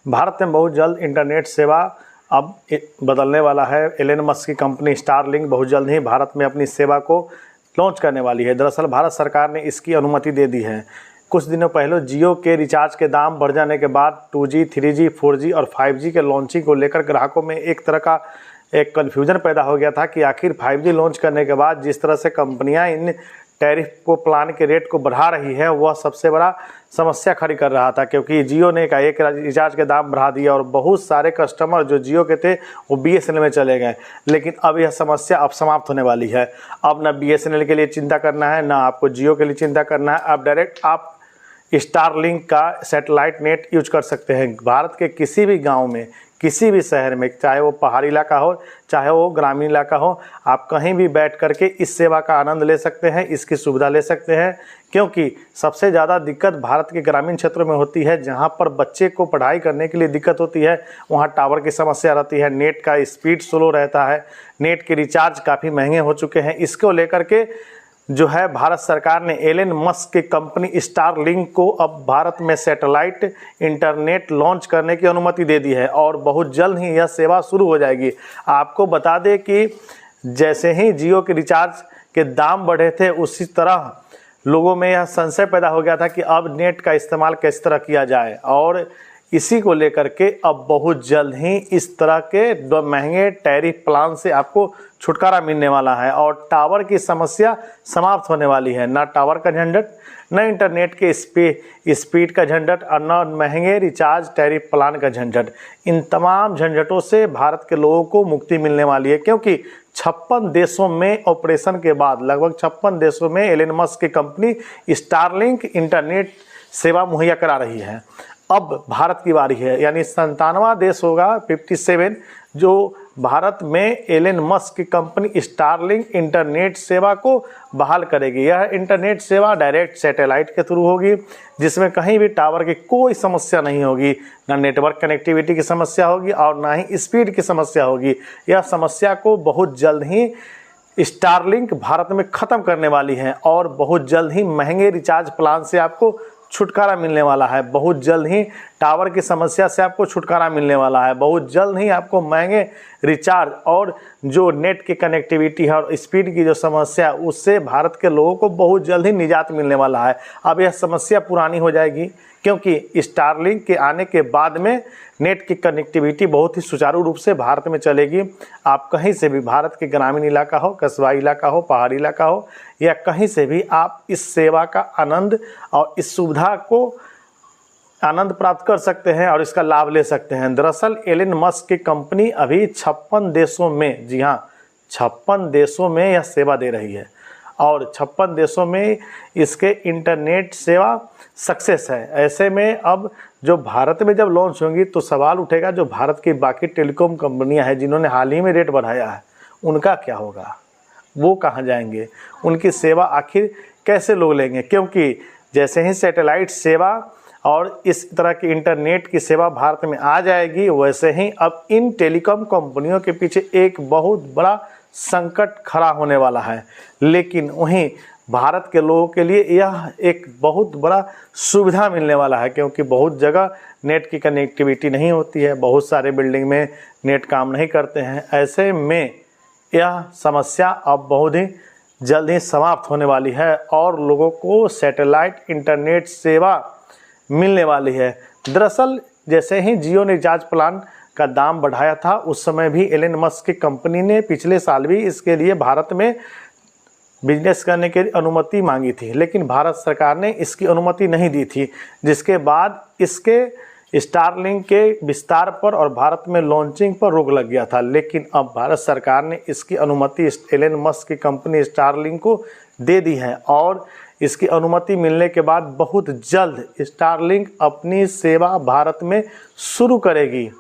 भारत में बहुत जल्द इंटरनेट सेवा अब बदलने वाला है। एलन मस्क की कंपनी स्टारलिंक बहुत जल्द ही भारत में अपनी सेवा को लॉन्च करने वाली है। दरअसल भारत सरकार ने इसकी अनुमति दे दी है। कुछ दिनों पहले जियो के रिचार्ज के दाम बढ़ जाने के बाद 2G, 3G, 4G और 5G के लॉन्चिंग को लेकर ग्राहकों में एक तरह का एक कन्फ्यूजन पैदा हो गया था कि आखिर 5G लॉन्च करने के बाद जिस तरह से कंपनियां इन टैरिफ को प्लान के रेट को बढ़ा रही है वह सबसे बड़ा समस्या खड़ी कर रहा था, क्योंकि जियो ने एक रिचार्ज के दाम बढ़ा दिया और बहुत सारे कस्टमर जो जियो के थे वो BSNL में चले गए। लेकिन अब यह समस्या अब समाप्त होने वाली है। अब ना BSNL के लिए चिंता करना है, ना आपको जियो के लिए चिंता करना है। अब डायरेक्ट आप स्टारलिंक का सैटेलाइट नेट यूज कर सकते हैं। भारत के किसी भी गाँव में, किसी भी शहर में, चाहे वो पहाड़ी इलाका हो चाहे वो ग्रामीण इलाका हो, आप कहीं भी बैठ करके इस सेवा का आनंद ले सकते हैं, इसकी सुविधा ले सकते हैं। क्योंकि सबसे ज़्यादा दिक्कत भारत के ग्रामीण क्षेत्रों में होती है, जहां पर बच्चे को पढ़ाई करने के लिए दिक्कत होती है, वहां टावर की समस्या रहती है, नेट का स्पीड स्लो रहता है, नेट के रिचार्ज काफ़ी महंगे हो चुके हैं। इसको लेकर के जो है भारत सरकार ने एलन मस्क की कंपनी स्टारलिंक को अब भारत में सैटेलाइट इंटरनेट लॉन्च करने की अनुमति दे दी है और बहुत जल्द ही यह सेवा शुरू हो जाएगी। आपको बता दें कि जैसे ही जियो के रिचार्ज के दाम बढ़े थे उसी तरह लोगों में यह संशय पैदा हो गया था कि अब नेट का इस्तेमाल किस तरह किया जाए, और इसी को लेकर के अब बहुत जल्द ही इस तरह के महंगे टैरिफ प्लान से आपको छुटकारा मिलने वाला है और टावर की समस्या समाप्त होने वाली है। ना टावर का झंझट, न इंटरनेट के स्पीड का झंझट और न महंगे रिचार्ज टैरिफ प्लान का झंझट। इन तमाम झंझटों से भारत के लोगों को मुक्ति मिलने वाली है, क्योंकि 56 देशों में ऑपरेशन के बाद लगभग 56 देशों में एलन मस्क की कंपनी स्टारलिंक इंटरनेट सेवा मुहैया करा रही है। अब भारत की बारी है, यानी 97वां देश होगा 57 जो भारत में एलन मस्क की कंपनी स्टारलिंक इंटरनेट सेवा को बहाल करेगी। यह इंटरनेट सेवा डायरेक्ट सैटेलाइट के थ्रू होगी, जिसमें कहीं भी टावर की कोई समस्या नहीं होगी, ना नेटवर्क कनेक्टिविटी की समस्या होगी और ना ही स्पीड की समस्या होगी। यह समस्या को बहुत जल्द ही स्टारलिंक भारत में ख़त्म करने वाली है और बहुत जल्द ही महंगे रिचार्ज प्लान से आपको छुटकारा मिलने वाला है। बहुत जल्द ही टावर की समस्या से आपको छुटकारा मिलने वाला है। बहुत जल्द ही आपको महंगे रिचार्ज और जो नेट की कनेक्टिविटी है और स्पीड की जो समस्या है उससे भारत के लोगों को बहुत जल्द ही निजात मिलने वाला है। अब यह समस्या पुरानी हो जाएगी, क्योंकि स्टारलिंक के आने के बाद में नेट की कनेक्टिविटी बहुत ही सुचारू रूप से भारत में चलेगी। आप कहीं से भी, भारत के ग्रामीण इलाका हो, कस्बा इलाका हो, पहाड़ी इलाका हो, या कहीं से भी आप इस सेवा का आनंद और इस सुविधा को आनंद प्राप्त कर सकते हैं और इसका लाभ ले सकते हैं। दरअसल एलन मस्क की कंपनी अभी 56 देशों में, जी हाँ 56 देशों में यह सेवा दे रही है और 56 देशों में इसके इंटरनेट सेवा सक्सेस है। ऐसे में अब जो भारत में जब लॉन्च होंगी तो सवाल उठेगा जो भारत की बाकी टेलीकॉम कंपनियां हैं जिन्होंने हाल ही में रेट बढ़ाया है, उनका क्या होगा, वो कहाँ जाएंगे, उनकी सेवा आखिर कैसे लोग लेंगे। क्योंकि जैसे ही सैटेलाइट सेवा और इस तरह की इंटरनेट की सेवा भारत में आ जाएगी, वैसे ही अब इन टेलीकॉम कंपनियों के पीछे एक बहुत बड़ा संकट खड़ा होने वाला है। लेकिन वहीं भारत के लोगों के लिए यह एक बहुत बड़ा सुविधा मिलने वाला है, क्योंकि बहुत जगह नेट की कनेक्टिविटी नहीं होती है, बहुत सारे बिल्डिंग में नेट काम नहीं करते हैं। ऐसे में यह समस्या अब बहुत ही जल्द ही समाप्त होने वाली है और लोगों को सैटेलाइट इंटरनेट सेवा मिलने वाली है। दरअसल जैसे ही जियो ने रिचार्ज प्लान का दाम बढ़ाया था उस समय भी एलन मस्क की कंपनी ने पिछले साल भी इसके लिए भारत में बिजनेस करने की अनुमति मांगी थी, लेकिन भारत सरकार ने इसकी अनुमति नहीं दी थी, जिसके बाद इसके स्टारलिंक के विस्तार पर और भारत में लॉन्चिंग पर रोक लग गया था। लेकिन अब भारत सरकार ने इसकी अनुमति एलन मस्क की कंपनी स्टारलिंक को दे दी है और इसकी अनुमति मिलने के बाद बहुत जल्द स्टारलिंक अपनी सेवा भारत में शुरू करेगी।